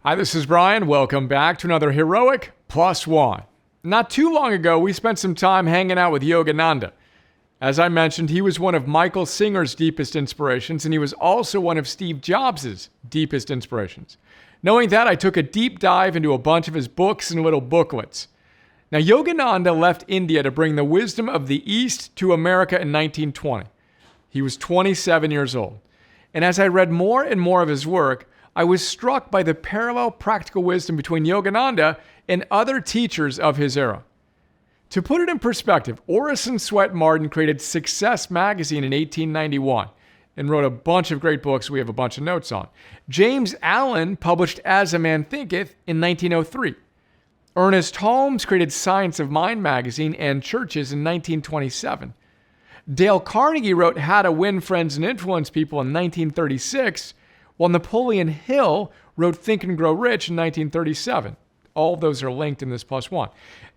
Hi, this is Brian. Welcome back to another Heroic Plus One. Not too long ago, we spent some time hanging out with Yogananda. As I mentioned, he was one of Michael Singer's deepest inspirations, and he was also one of Steve Jobs' deepest inspirations. Knowing that, I took a deep dive into a bunch of his books and little booklets. Now, Yogananda left India to bring the wisdom of the East to America in 1920. He was 27 years old. And as I read more and more of his work, I was struck by the parallel practical wisdom between Yogananda and other teachers of his era. To put it in perspective, Orison Swett Marden created Success magazine in 1891 and wrote a bunch of great books we have a bunch of notes on. James Allen published As a Man Thinketh in 1903. Ernest Holmes created Science of Mind magazine and Churches in 1927. Dale Carnegie wrote How to Win Friends and Influence People in 1936, while Napoleon Hill wrote Think and Grow Rich in 1937. All of those are linked in this plus one.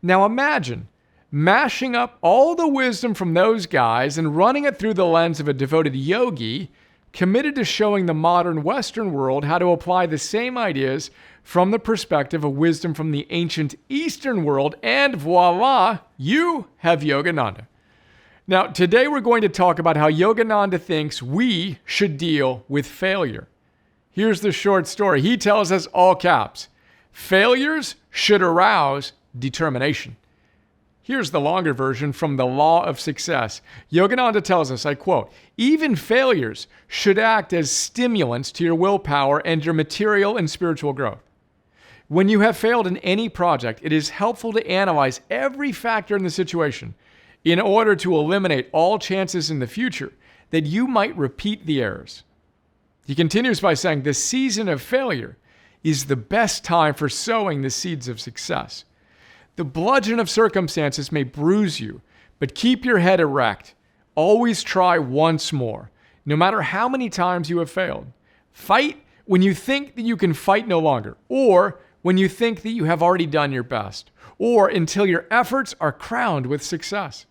Now imagine mashing up all the wisdom from those guys and running it through the lens of a devoted yogi committed to showing the modern Western world how to apply the same ideas from the perspective of wisdom from the ancient Eastern world, and voila, you have Yogananda. Now, today we're going to talk about how Yogananda thinks we should deal with failure. Here's the short story. He tells us, all caps, failures should arouse determination. Here's the longer version from The Law of Success. Yogananda tells us, I quote, even failures should act as stimulants to your willpower and your material and spiritual growth. When you have failed in any project, it is helpful to analyze every factor in the situation in order to eliminate all chances in the future that you might repeat the errors. He continues by saying, the season of failure is the best time for sowing the seeds of success. The bludgeon of circumstances may bruise you, but keep your head erect. Always try once more, no matter how many times you have failed. Fight when you think that you can fight no longer, or when you think that you have already done your best, or until your efforts are crowned with success.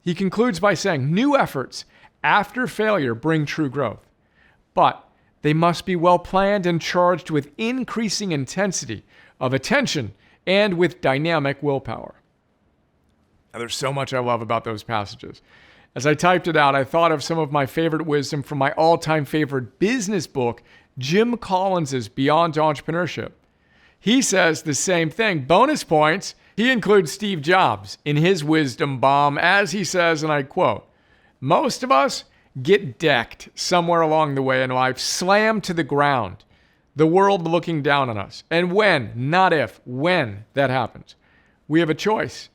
He concludes by saying, new efforts after failure bring true growth, but they must be well planned and charged with increasing intensity of attention and with dynamic willpower. Now, there's so much I love about those passages. As I typed it out, I thought of some of my favorite wisdom from my all-time favorite business book, Jim Collins's Beyond Entrepreneurship. He says the same thing. Bonus points, he includes Steve Jobs in his wisdom bomb, as he says, and I quote, most of us get decked somewhere along the way in life, slammed to the ground, the world looking down on us. And when, not if, when that happens, we have a choice.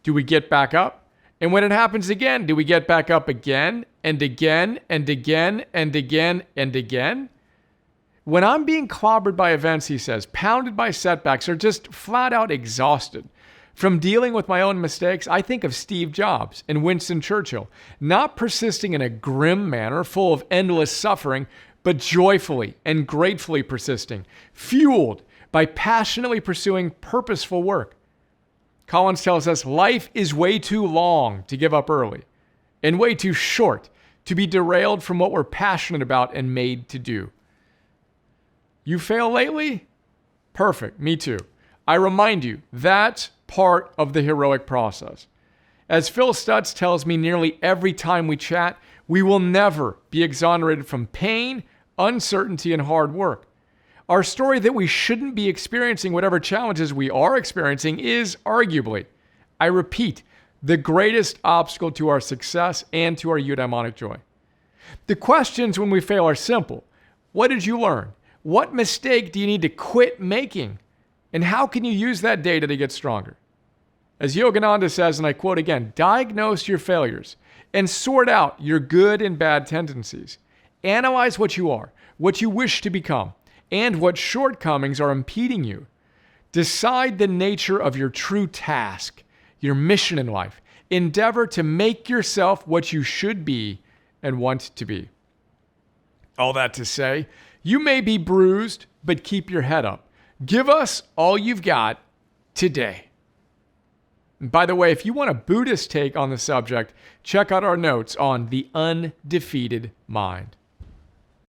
Do we get back up? And when it happens again, do we get back up again and again and again and again and again? When I'm being clobbered by events, he says, pounded by setbacks, or just flat out exhausted from dealing with my own mistakes, I think of Steve Jobs and Winston Churchill, not persisting in a grim manner full of endless suffering, but joyfully and gratefully persisting, fueled by passionately pursuing purposeful work. Collins tells us life is way too long to give up early, and way too short to be derailed from what we're passionate about and made to do. You fail lately? Perfect, me too. I remind you, that's part of the heroic process. As Phil Stutz tells me nearly every time we chat, we will never be exonerated from pain, uncertainty, and hard work. Our story that we shouldn't be experiencing whatever challenges we are experiencing is arguably, I repeat, the greatest obstacle to our success and to our eudaimonic joy. The questions when we fail are simple. What did you learn? What mistake do you need to quit making? And how can you use that data to get stronger? As Yogananda says, and I quote again, diagnose your failures and sort out your good and bad tendencies. Analyze what you are, what you wish to become, and what shortcomings are impeding you. Decide the nature of your true task, your mission in life. Endeavor to make yourself what you should be and want to be. All that to say, you may be bruised, but keep your head up. Give us all you've got today. And by the way, if you want a Buddhist take on the subject, check out our notes on the undefeated mind.